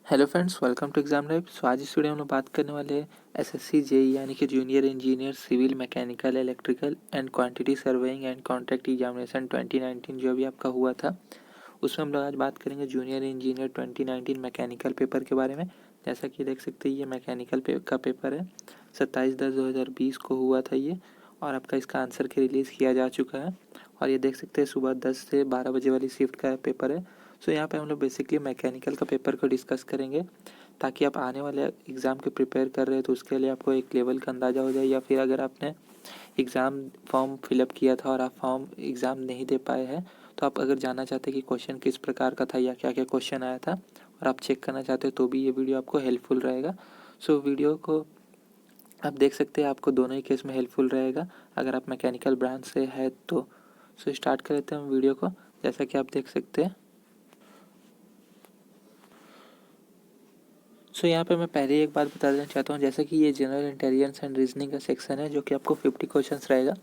Hello friends, welcome to exam live. So आज इस video में हम लोग बात करने वाले हैं एसएससी जेई यानी कि junior engineer civil mechanical electrical and quantity surveying and contract examination 2019 जो अभी आपका हुआ था, उसमें हम लोग आज बात करेंगे जूनियर इंजीनियर 2019 मैकेनिकल पेपर के बारे में। जैसा कि देख सकते हैं ये मैकेनिकल का पेपर है, 27/10/2020 को हुआ था ये, और आपका इसका आंसर के रिलीज़ किया जा चुका है। और ये देख सकते हैं सुबह 10 से 12 बजे वाली शिफ्ट का पेपर है। सो यहाँ पे हम लोग बेसिकली मैकेनिकल का पेपर को डिस्कस करेंगे, ताकि आप आने वाले एग्ज़ाम के प्रिपेयर कर रहे हैं तो उसके लिए आपको एक लेवल का अंदाज़ा हो जाए, या फिर अगर आपने एग्ज़ाम फॉर्म फिलअप किया था और आप फॉर्म एग्ज़ाम नहीं दे पाए हैं, तो आप अगर जानना चाहते हैं कि क्वेश्चन किस प्रकार का था या क्या क्या क्वेश्चन आया था और आप चेक करना चाहते हो, तो भी ये वीडियो आपको हेल्पफुल रहेगा। सो वीडियो को आप देख सकते हैं, आपको दोनों ही केस में हेल्पफुल रहेगा अगर आप मैकेनिकल ब्रांच से है तो। सो स्टार्ट कर लेते हैं हम वीडियो को। जैसा कि आप देख सकते हैं, यहाँ पे मैं पहले ही एक बात बता देना चाहता हूँ, जैसे कि ये जनरल इंटेलिजेंस एंड रीजनिंग का सेक्शन है जो कि आपको 50 क्वेश्चंस रहेगा।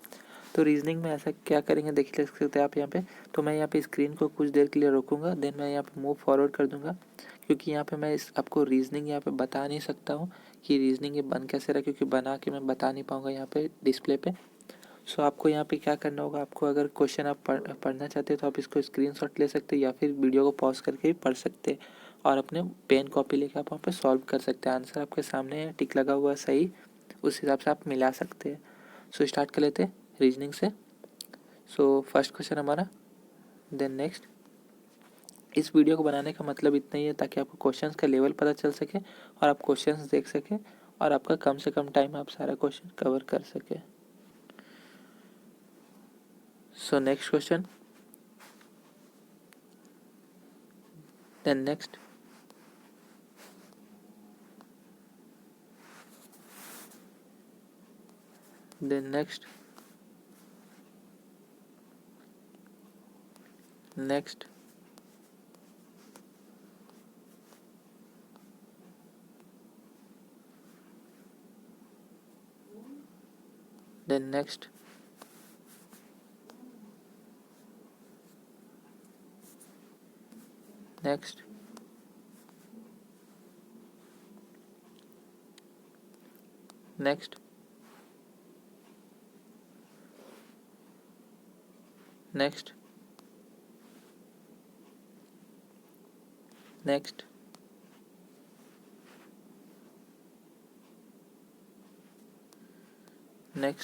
तो रीजनिंग में ऐसा क्या करेंगे देख ले सकते हैं आप यहाँ पे। तो मैं यहाँ पे स्क्रीन को कुछ देर के लिए रोकूंगा, देन मैं यहाँ पे मूव फॉरवर्ड कर दूंगा, क्योंकि यहाँ पे मैं आपको रीजनिंग यहाँ पे बता नहीं सकता हूँ कि रीजनिंग ये बन कैसे रहा, क्योंकि बना के मैं बता नहीं पाऊँगा यहाँ पे डिस्प्ले पे। सो आपको यहाँ पे क्या करना होगा, आपको अगर क्वेश्चन आप पढ़ना चाहते हैं तो आप इसको स्क्रीनशॉट ले सकते हैं या फिर वीडियो को पॉज करके भी पढ़ सकते हैं, और अपने पेन कॉपी लेके आप वहाँ पे सॉल्व कर सकते हैं। आंसर आपके सामने है, टिक लगा हुआ है सही, उस हिसाब से आप मिला सकते हैं। सो स्टार्ट कर लेते हैं रीजनिंग से। सो फर्स्ट क्वेश्चन हमारा, देन नेक्स्ट। इस वीडियो को बनाने का मतलब इतना ही है ताकि आपको क्वेश्चंस का लेवल पता चल सके और आप क्वेश्चंस देख सकें, और आपका कम से कम टाइम आप सारा क्वेश्चन कवर कर सके। So next question, then next, then next, next, then next, next, next, next, next, next,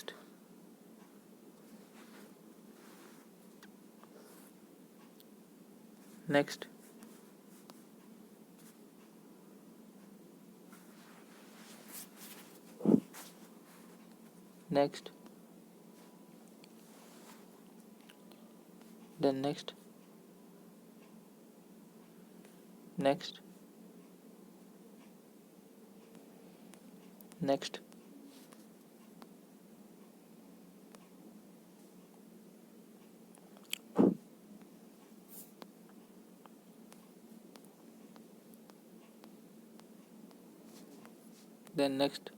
next, next, then next, next, next, then next,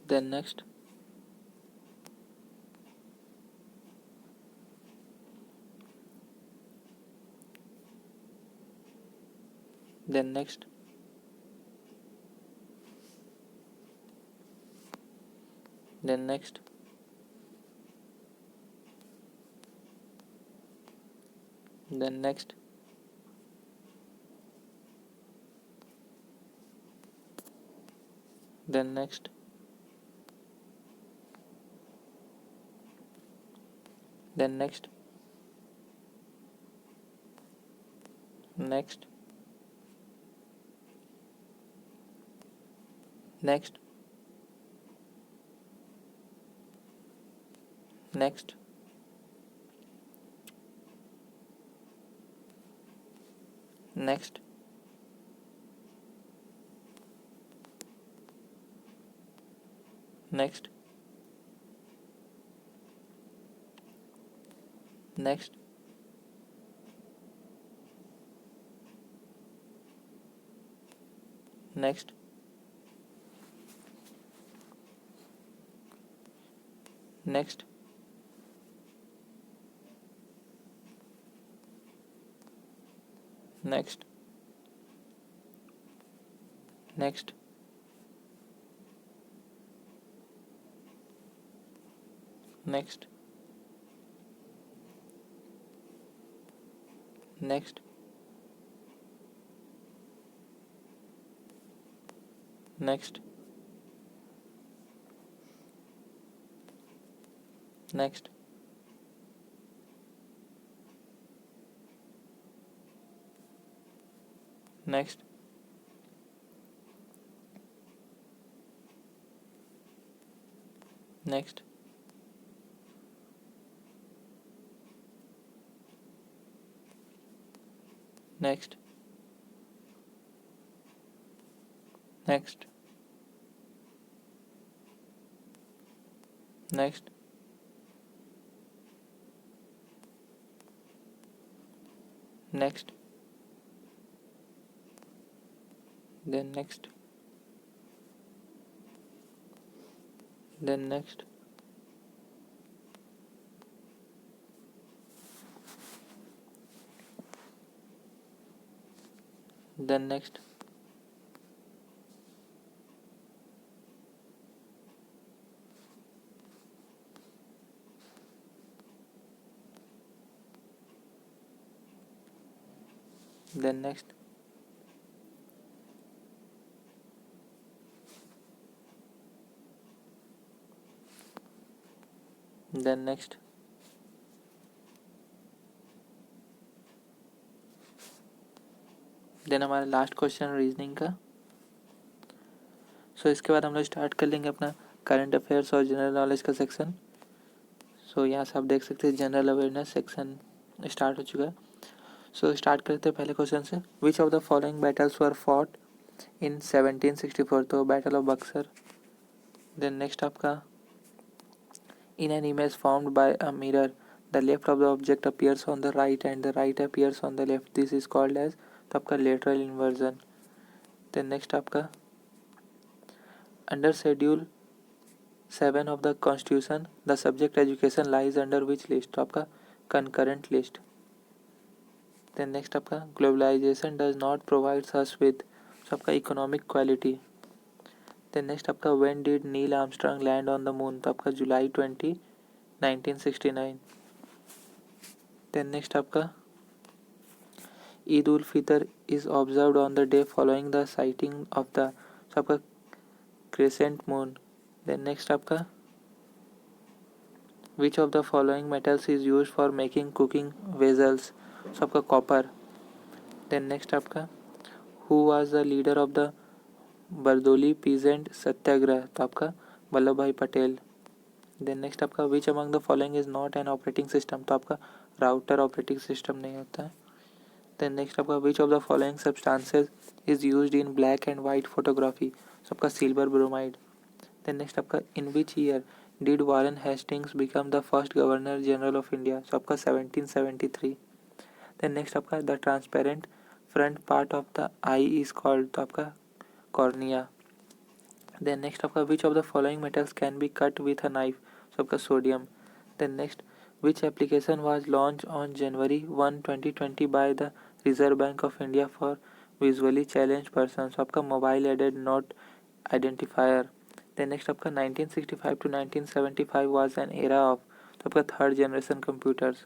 then next, then next, then next, then next, then next, then next, next, next, next, next, next, next, next, next, next, next, next, next, next, next, next, next, next, next, next, next, then next, then next, then next, then next, then next, then हमारा last question reasoning का। So इसके बाद हम लोग start कर लेंगे अपना current affairs और जनरल नॉलेज का सेक्शन। सो यहाँ से आप देख सकते हैं जनरल अवेयरनेस सेक्शन स्टार्ट हो चुका है। सो स्टार्ट करते हैं पहले क्वेश्चन से। Which of the following battles were fought in 1764? तो battle of Buxar. Then next आपका in an image formed by a mirror the left of the object appears on the right and the right appears on the left, this is called as, तो आपका lateral inversion. Then next आपका under schedule 7 of the Constitution, the subject education lies under which list? तो आपका concurrent list. Then next आपका globalization does not provide us with, तो आपका economic quality. Then next आपका when did Neil Armstrong land on the moon? तो आपका July 20, 1969. Then next आपका Eid ul Fitr is observed on the day following the sighting of the, तो आपका crescent moon. Then next आपका which of the following metals is used for making cooking vessels? तो आपका copper. Then next आपका who was the leader of the Bardoli peasant Satyagraha? तो आपका Vallabhbhai Patel. Then next आपका which among the following is not an operating system? तो आपका router operating system नहीं होता है। देन नेक्स्ट आपका which of the following substances is used in black and white photography? तो आपका सिल्वर ब्रोमाइड। देन नेक्स्ट आपका in which year did Warren Hastings become the first governor general of India? तो आपका 1773। Then next आपका the transparent front part of the eye is called? तो आपका cornea. Then next आपका which of the following metals can be cut with a knife? तो आपका sodium. Then next which application was launched on January 1, 2020 by the Reserve Bank of India for visually challenge person? तो आपका mobile aided note identifier. Then next आपका 1965 to 1975 was an era of? तो आपका third generation computers.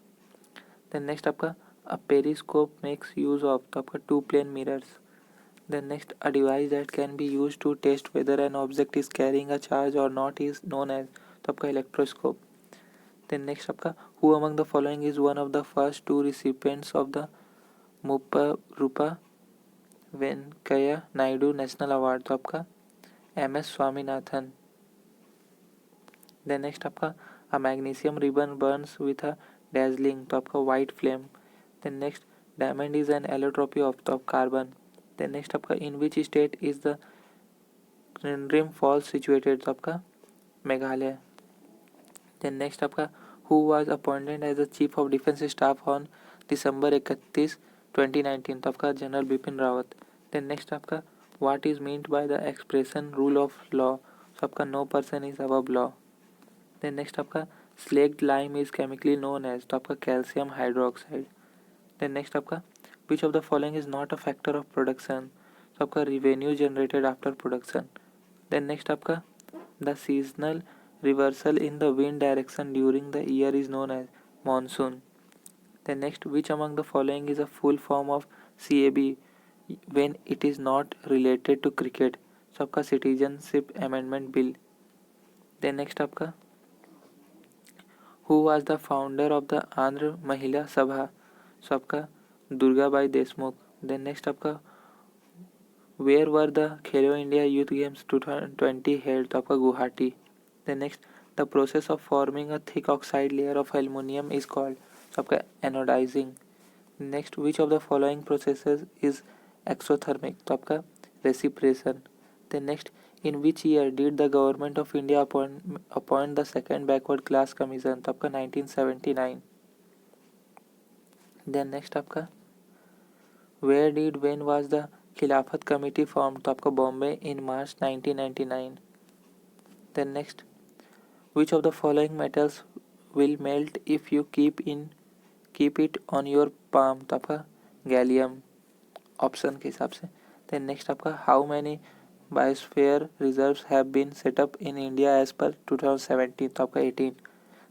Then next आपका a periscope makes use of? तो आपका two plane mirrors. Then next a device that can be use to test whether an object is carrying a charge or not is known as? तो आपका electroscope. Then next आपका who among the following is one of the first two recipients of the Muppavarapu Venkaiah Naidu national award? तो आपका MS Swaminathan. Then next आपका a magnesium ribbon burns with a dazzling? तो आपका white flame. Then next diamond is an allotropy of carbon? Then next आपका in which state is the ट्रिंड्रिम falls situated? तो आपका Meghalaya. Then next आपका who was appointed as the chief of defence staff on December 31, 2019? तो आपका general Bipin Rawat. Then next आपका what is meant by the expression rule of law? तो आपका no person is above law. Then next आपका slaked lime is chemically known as, तो आपका calcium hydroxide. Then next आपका which of the following is not a factor of production, तो आपका revenue generated after production. Then next आपका the seasonal reversal in the wind direction during the year is known as monsoon. Then next which among the following is a full form of CAB when it is not related to cricket, so आपका citizenship amendment bill. Then next आपका who was the founder of the Andhra Mahila Sabha, so आपका Durgabai Deshmukh. Then next आपका where were the Khelo India youth games 2020 held, तो आपका Guwahati. Then next the process of forming a thick oxide layer of aluminium is called, तो आपका anodising. Next which of the following processes is exothermic, तो आपका respiration. Then next in which year did the government of India appoint the second backward class commission, तो आपका 1979। Then next आपका where did when was the Khilafat committee form, तो आपका Bombay in March 1999। Then next which of the following metals will melt if you keep it on your palm, तो आपका gallium option के हिसाब से। देन नेक्स्ट आपका how many biosphere reserves have been set up in India as per 2017, तो आपका 18।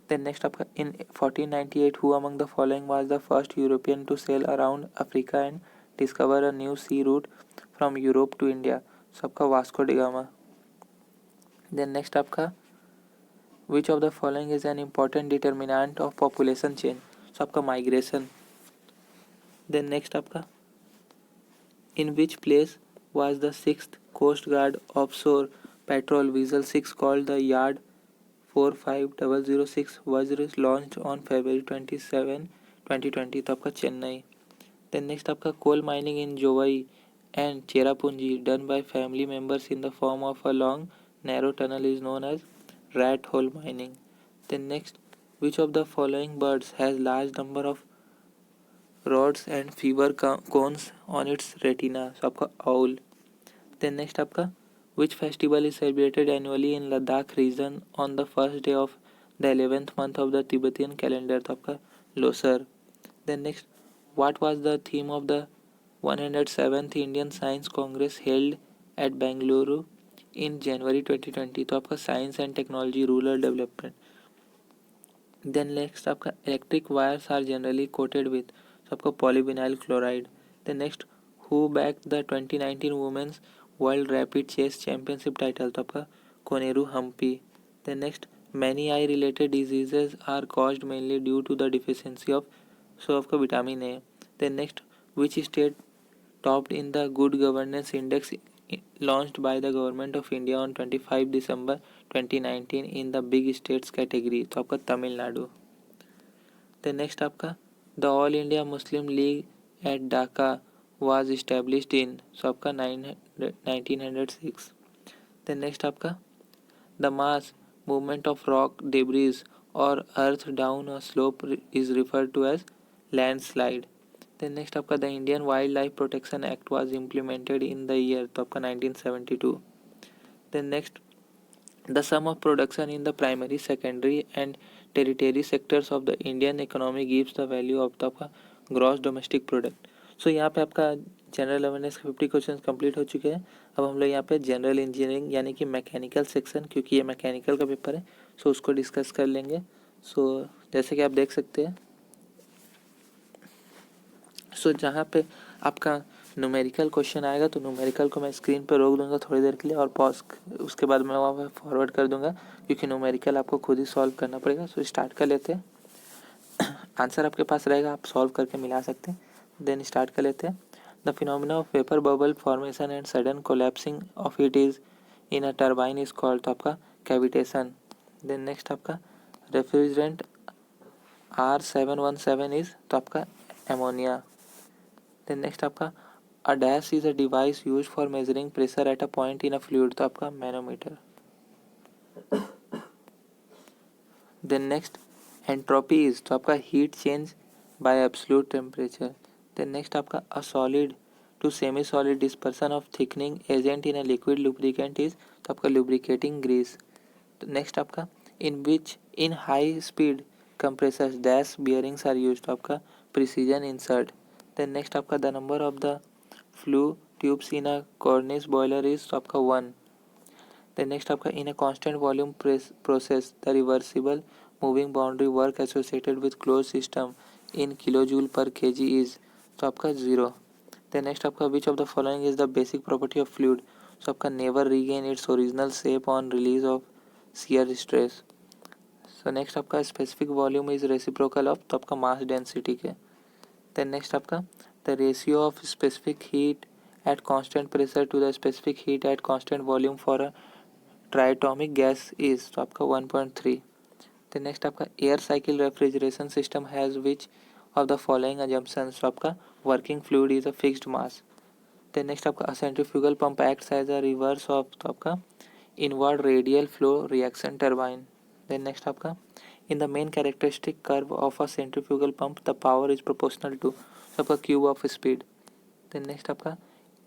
Then next आपका in 1498 who among the following was the first European to sail around Africa and discover a new sea route from Europe to India, so आपका Vasco da Gama. Then next आपका which of the following is an important determinant of population change, so आपका migration. Then next आपका in which place was the 6th Coast Guard offshore patrol vessel 6 called the Yard 45006 was launched on February 27, 2020, तो आपका Chennai. Then next आपका coal mining in Jowai and Cherrapunji done by family members in the form of a long narrow tunnel is known as rat hole mining. Then next which of the following birds has large number of rods and fever cones on its retina, so आपका owl। then next आपका which festival is celebrated annually in Ladakh region on the first day of the 11th month of the Tibetan calendar, तो आपका Losar. then next what was the theme of the 107th Indian Science Congress held at Bengaluru in January 2020, तो आपका science and technology rural development. Then next आपका electric wires are generally coated with, आपका polyvinyl chloride. Then next who bagged the 2019 women's world rapid chess championship title, तो आपका Koneru Humpy. Then next many eye related diseases are caused mainly due to the deficiency of, so आपका vitamin A. Then next which state topped in the good governance index launched by the government of India on 25 December 2019 in the big states category, तो आपका Tamil Nadu. Then next आपका the All India Muslim League at Dhaka was established in, so आपका 1906। Then next आपका the mass movement of rock debris or earth down a slope is referred to as landslide. Then next आपका the Indian wildlife protection act was implemented in the year, तो आपका 1972। Then next the sum of production in the primary, secondary and tertiary sectors of the Indian economy gives the value of the gross domestic product। सो यहाँ पे आपका general awareness के 50 question complete हो चुके हैं। अब हम लोग यहाँ पे जनरल इंजीनियरिंग यानी कि मैकेनिकल सेक्शन, क्योंकि ये मैकेनिकल का पेपर है, सो उसको डिस्कस कर लेंगे। सो जैसे कि आप देख सकते हैं, सो जहाँ पे आपका न्यूमेरिकल क्वेश्चन आएगा तो न्यूमेरिकल को मैं स्क्रीन पर रोक दूंगा थोड़ी देर के लिए और पॉज, उसके बाद मैं वहाँ पर फॉरवर्ड कर दूंगा, क्योंकि न्यूमेरिकल आपको खुद ही सॉल्व करना पड़ेगा। सो स्टार्ट कर लेते हैं। आंसर आपके पास रहेगा, आप सॉल्व करके मिला सकते हैं। देन स्टार्ट कर लेते हैं। The phenomena of vapour bubble formation and sudden collapsing of it is in a turbine is called, तो आपका कैविटेशन। देन नेक्स्ट आपका रेफ्रिजरेंट R717 इज, तो आपका एमोनिया। देन नेक्स्ट आपका a dash is a device use for measuring pressure at a point in a fluid, तो आपका manometer. Then next entropy is, तो आपका heat change by absolute temperature. Then next आपका a solid to semi solid dispersion of thickening agent in a liquid lubricant is, तो आपका lubricating grease. तो next आपका in which in high speed compressors dash bearings are used. तो आपका precision insert. Then next आपका the number of the flue tubes in a cornice boiler is तो आपका 1. Then next आपका in a constant volume process the reversible moving boundary work associated with closed system in kilojoule per kg is तो आपका 0. Then next आपका which of the following is the basic property of fluid. So आपका never regain its original shape on release of shear stress. So next आपका specific volume is reciprocal of तो आपका mass density के. Then next आपका the ratio of specific heat at constant pressure to the specific heat at constant volume for a triatomic gas is तो आपका 1.3. Then next आपका air cycle refrigeration system has which of the following assumptions. तो आपका working fluid is a fixed mass. Then next आपका a centrifugal pump acts as a reverse of तो आपका inward radial flow reaction turbine. Then next आपका in the main characteristic curve of a centrifugal pump the power is proportional to तो आपका cube of speed. Then next आपका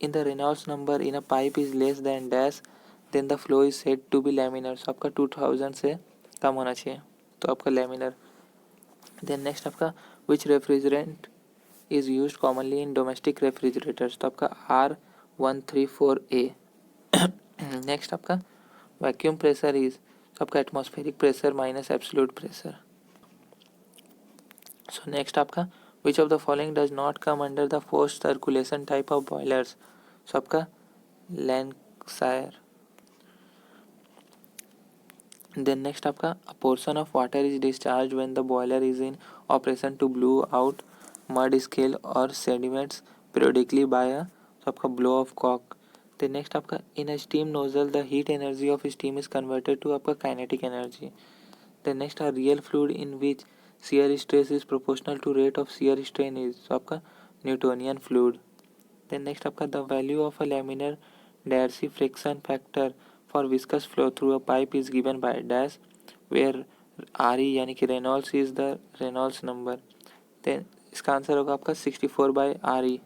in the Reynolds number in a pipe is less than dash then the flow is said to be laminar. So आपका 2000 से कम होना चाहिए तो आपका laminar. Then next आपका which refrigerant is used commonly in domestic refrigerators तो आपका R134A. Next आपका वैक्यूम प्रेशर इज आपका atmospheric pressure minus absolute pressure. So next आपका which of the following does not come under the forced circulation type of boilers. So आपका Lancashire. Then next आपका a portion of water is discharge when the boiler is in operation to blow out mud scale or sediments periodically by a तो आपका blow of cork. Then next आपका in a steam nozzle the heat energy of steam is converted to आपका kinetic energy. Then next a real fluid in which shear stress is proportional to rate of shear strain is तो आपका Newtonian fluid. Then next आपका the value of a laminar Darcy friction factor for viscous flow through a pipe is given by dash where RE यानी कि Reynolds is the Reynolds number. Then इसका answer होगा आपका 64/RE.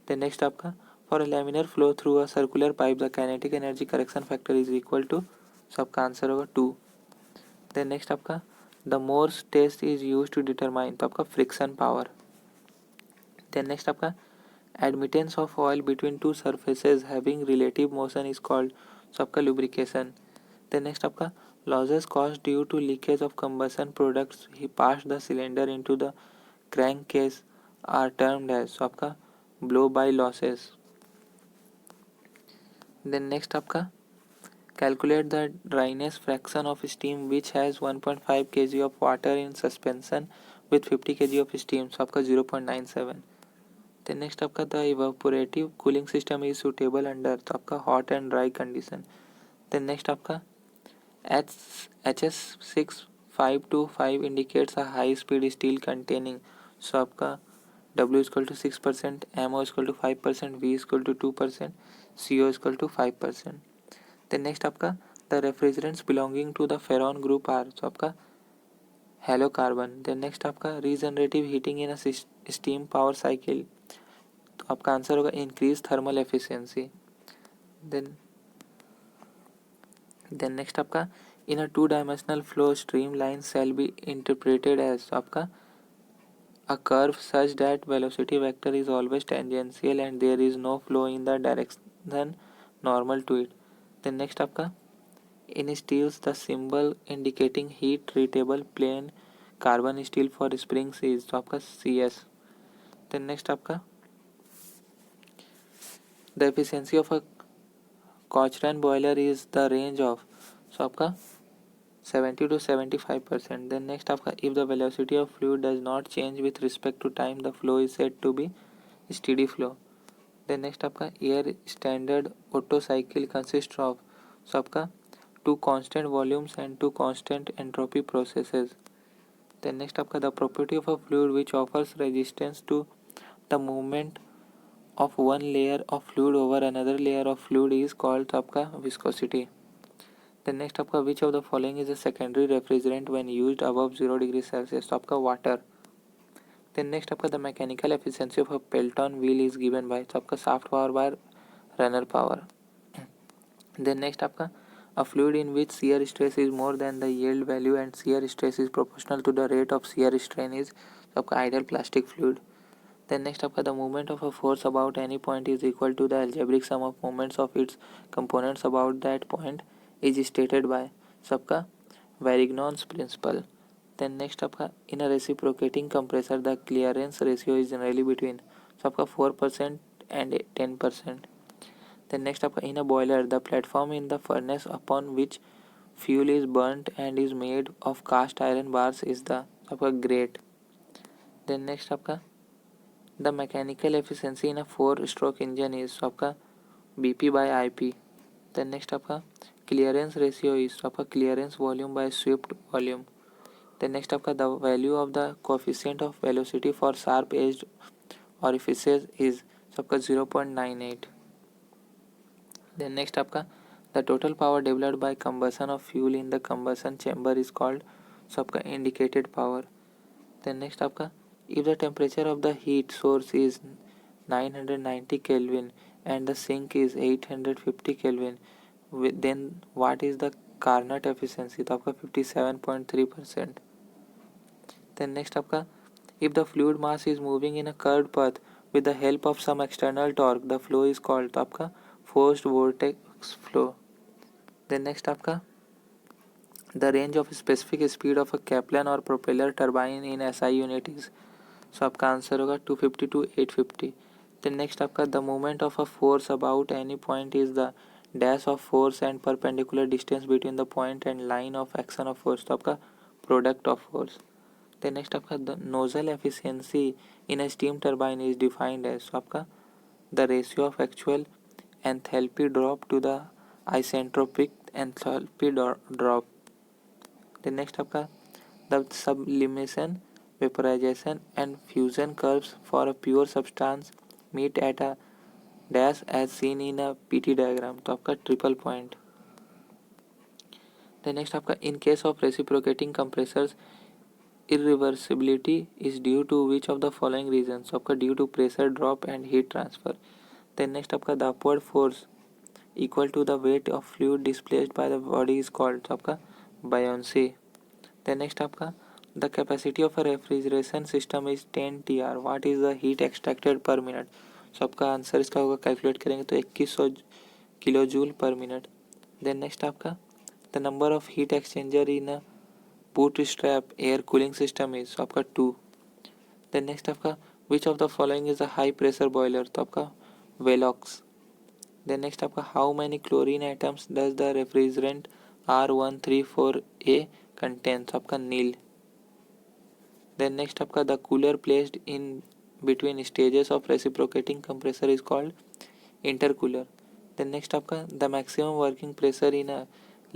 Then next आपका for a laminar flow through a circular pipe the kinetic energy correction factor is equal to so आपका answer होगा 2. Then next आपका the Morse test is used to determine तो आपका friction power. Then next आपका admittance of oil between two surfaces having relative motion is called so आपका lubrication. Then next आपका losses caused due to leakage of combustion products he passed the cylinder into the crankcase are termed as so आपका blow by losses. Then next आपका calculate the dryness fraction of steam which has 1.5 kg of water in suspension with 50 kg of steam so आपका 0.97. Then next आपका the evaporative cooling system is suitable under तो आपका hot and dry condition. Then next आपका HS6525 indicates a high speed steel containing so आपका W is equal to 6%, MO is equal to 5%, V is equal to 2%, CO is equal to 5%. Then next आपका the refrigerants belonging to the ferron group are so आपका halocarbon. Then next आपका regenerative heating in a steam power cycle तो आपका answer होगा increase thermal efficiency. Then next आपका in a two-dimensional flow streamline shall be interpreted as so आपका a curve such that velocity vector is always tangential and there is no flow in the direction normal to it. Then next आपका in steels the symbol indicating heat treatable plain carbon steel for springs is तो आपका CS. Then next आपका the efficiency of a Cochrane boiler is the range of so आपका 70 to 75%. Then next आपका if the velocity of fluid does not change with respect to time the flow is said to be steady flow. Then next आपका air standard Otto cycle consists of so आपका two constant volumes and two constant entropy processes. Then next आपका the property of a fluid which offers resistance to the movement of one layer of fluid over another layer of fluid is called तो आपका viscosity. Then next आपका which of the following is a secondary refrigerant when used above 0 degree Celsius तो आपका water. Then next आपका the mechanical efficiency of a Pelton wheel is given by तो आपका shaft power by runner power. Then next आपका A fluid in which shear stress is more than the yield value and shear stress is proportional to the rate of shear strain is आपका ideal plastic fluid. Then next आपका the moment of a force about any point is equal to the algebraic sum of moments of its components about that point is stated by सबका Varignon's principle. Then next आपका in a reciprocating compressor the clearance ratio is generally between सबका 4% and 10%. Then next आपका in a boiler the platform in the furnace upon which fuel is burnt and is made of cast iron bars is the आपका grate. Then next आपका the mechanical efficiency in a 4-stroke engine is आपका BP by IP. Then next आपका clearance ratio is आपका clearance volume by swept volume. Then next आपका the value of the coefficient of velocity for sharp edged orifices is आपका 0.98. Then next आपका the total power developed by combustion of fuel in the combustion chamber is called आपका indicated power. Then next आपका if the temperature of the heat source is 990 Kelvin and the sink is 850 Kelvin, then what is the Carnot efficiency? तो आपका 57.3%. Then next आपका if the fluid mass is moving in a curved path with the help of some external torque, the flow is called तो आपका forced vortex flow. Then next आपका the range of specific speed of a Kaplan or propeller turbine in SI unit is so आपका answer होगा 250 to 850. Then next आपका the moment of a force about any point is the dash of force and perpendicular distance between the point and line of action of force तो आपका product of force. Then next आपका the nozzle efficiency in a steam turbine is defined as so आपका the ratio of actual enthalpy drop to the isentropic enthalpy drop. Then next आपका the sublimation, vaporization and fusion curves for a pure substance meet at a dash as seen in a PT diagram तो आपका triple point. Then next आपका in case of reciprocating compressors irreversibility is due to which of the following reasons? आपका due to pressure drop and heat transfer. Then next आपका the upward force equal to the weight of fluid displaced by the body is called तो आपका buoyancy. Then next आपका the capacity of a refrigeration system is 10 TR. What is the heat extracted per minute? So आपका answer इसका होगा calculate करेंगे तो 2100 kilo joule per minute. Then next आपका the number of heat exchanger in a bootstrap air cooling system is so आपका 2. Then next आपका which of the following is a high pressure boiler तो आपका Velox. Then next आपका how many chlorine atoms does the refrigerant R134A contain तो आपका नील. Then next आपका the cooler placed in between stages of reciprocating compressor is called intercooler. Then next आपका the maximum working pressure in a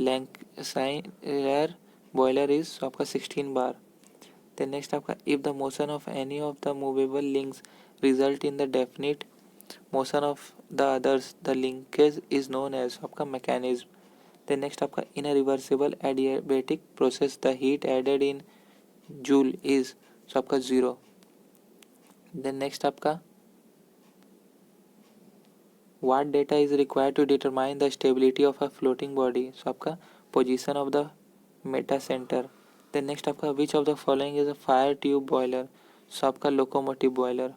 Lancashire boiler is आपका 16 bar. Then next आपका if the motion of any of the movable links result in the definite motion of the others, the linkage is known as आपका mechanism. Then next आपका in a reversible adiabatic process the heat added in joule is so आपका 0. Then next आपका what data is required to determine the stability of a floating body so आपका position of the meta center. Then next आपका which of the following is a fire tube boiler so आपका locomotive boiler.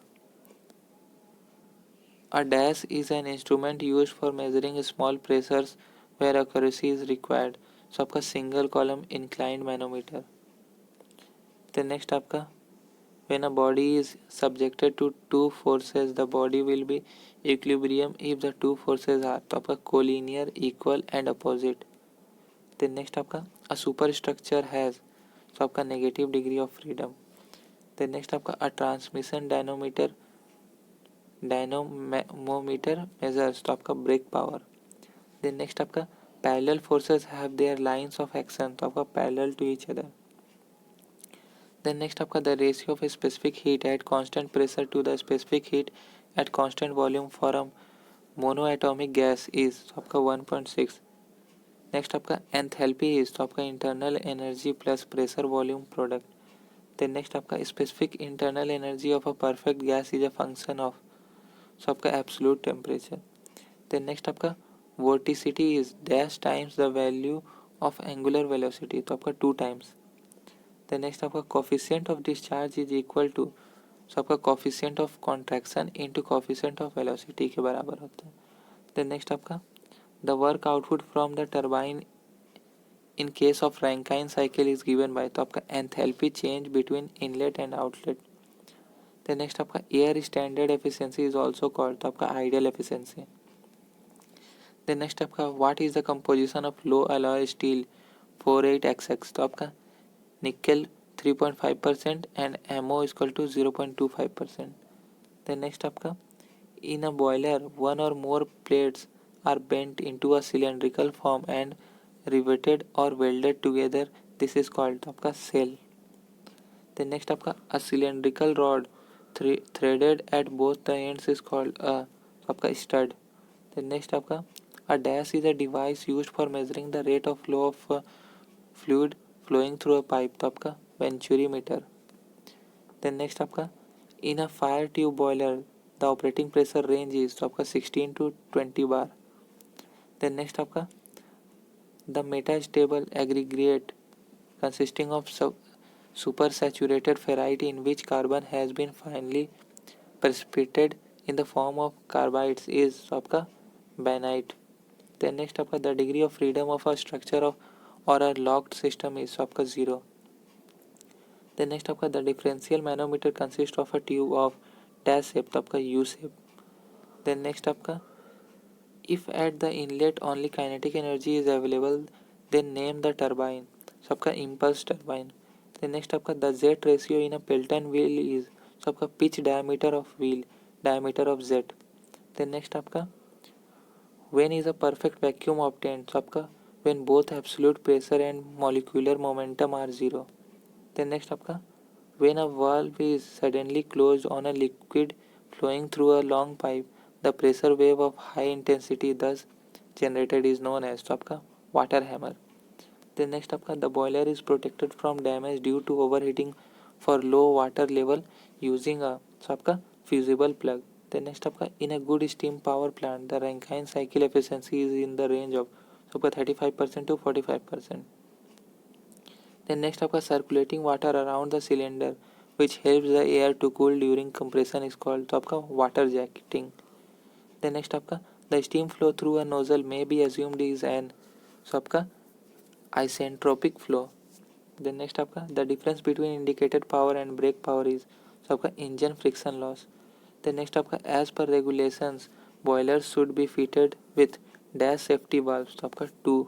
A dash is an instrument used for measuring small pressures where accuracy is required so आपका single column inclined manometer. Then next आपका when a body is subjected to two forces the body will be equilibrium if the two forces are तो आपका collinear equal and opposite. Then next आपका a superstructure has तो आपका negative degree of freedom. Then next आपका a transmission dynamometer measures तो आपका brake power. Then next आपका parallel forces have their lines of action तो आपका parallel to each other. Then next आपका the ratio of a specific heat at constant pressure to the specific heat at constant volume for a monoatomic gas is तो आपका 1.6. Next आपका enthalpy is तो आपका internal energy plus pressure volume product. Then next आपका specific internal energy of a perfect gas is a function of so आपका absolute temperature. Then next आपका vorticity is dash times the value of angular velocity, तो आपका 2 times. Then next आपका coefficient of discharge is equal to, so आपका coefficient of contraction into coefficient of velocity के बराबर होता है। देन नेक्स्ट आपका the work output from the turbine in case of Rankine cycle is given by, तो आपका enthalpy change between inlet and outlet. Then next आपका air standard efficiency is also called, तो आपका आइडियल एफिशिएंसी। देन नेक्स्ट आपका what is the composition of low alloy steel 48XX, तो आपका nickel 3.5% and MO equal to 0.25%। Then next आपका in a boiler one or more plates are bent into a cylindrical form and riveted or welded together, this is called, तो आपका shell. Then next आपका a cylindrical rod threaded at both the ends is called a, आपका stud. Then next आपका a dash is a device used for measuring the rate of flow of fluid flowing through a pipe, तो आपका venturimeter. Then next आपका in a fire tube boiler the operating pressure range is, तो आपका 16 to 20 bar. Then next आपका the metastable aggregate consisting of supersaturated ferrite in which carbon has been finely precipitated in the form of carbides is, so आपका benite। then next आपका the degree of freedom of a structure of or a locked system is, so आपका 0। then next आपका the differential manometer consists of a tube of dash shape, तो आपका U shape। then next आपका if at the inlet only kinetic energy is available then name the turbine, so आपका impulse turbine। then next आपका the Z ratio in a Pelton wheel is, so आपका pitch diameter of wheel diameter of Z। then next आपका when is a perfect vacuum obtained, so आपका when both absolute pressure and molecular momentum are 0। then next आपका when a valve is suddenly closed on a liquid flowing through a long pipe, the pressure wave of high intensity thus generated is known as, तो आपका water hammer। then next आपका the boiler is protected from damage due to overheating for low water level using a, so आपका fusible plug। then next आपका in a good steam power plant the Rankine cycle efficiency is in the range of, so आपका 35% to 45%। then next आपका circulating water around the cylinder which helps the air to cool during compression is called, तो आपका water jacketing। then next आपका the steam flow through a nozzle may be assumed is an, so आपका isentropic flow। then next आपका the difference between indicated power and brake power is, so आपका engine friction loss। then next आपका as per regulations boilers should be fitted with dash safety valves, तो आपका 2।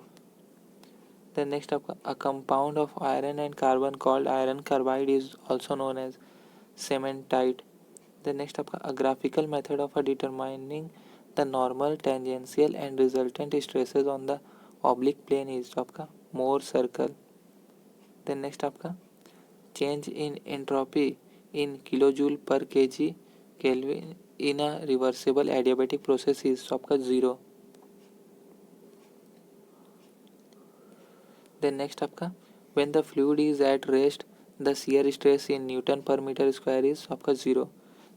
then next आपका a compound of iron and carbon called iron carbide is also known as cementite। then next आपका a graphical method of determining the normal tangential and resultant stresses on the oblique plane is, तो आपका Mohr circle। then next आपका change in entropy in kilojoule per kg Kelvin in a reversible adiabatic process is, तो आपका 0। then next आपका when the fluid is at rest the shear stress in Newton per meter square is, आपका 0।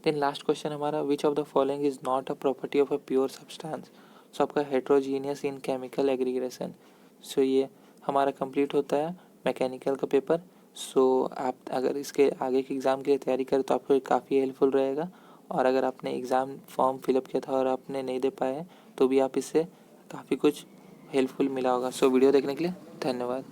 then last question हमारा which of the following is not a property of a pure substance, so आपका heterogeneous in chemical aggregation। so ये हमारा complete होता है mechanical का paper. सो आप अगर इसके आगे के एग्ज़ाम के लिए तैयारी करें तो आपको काफ़ी हेल्पफुल रहेगा। और अगर आपने एग्ज़ाम फॉर्म फिलअप किया था और आपने नहीं दे पाए हैं तो भी आप इससे काफ़ी कुछ हेल्पफुल मिला होगा। सो वीडियो देखने के लिए धन्यवाद।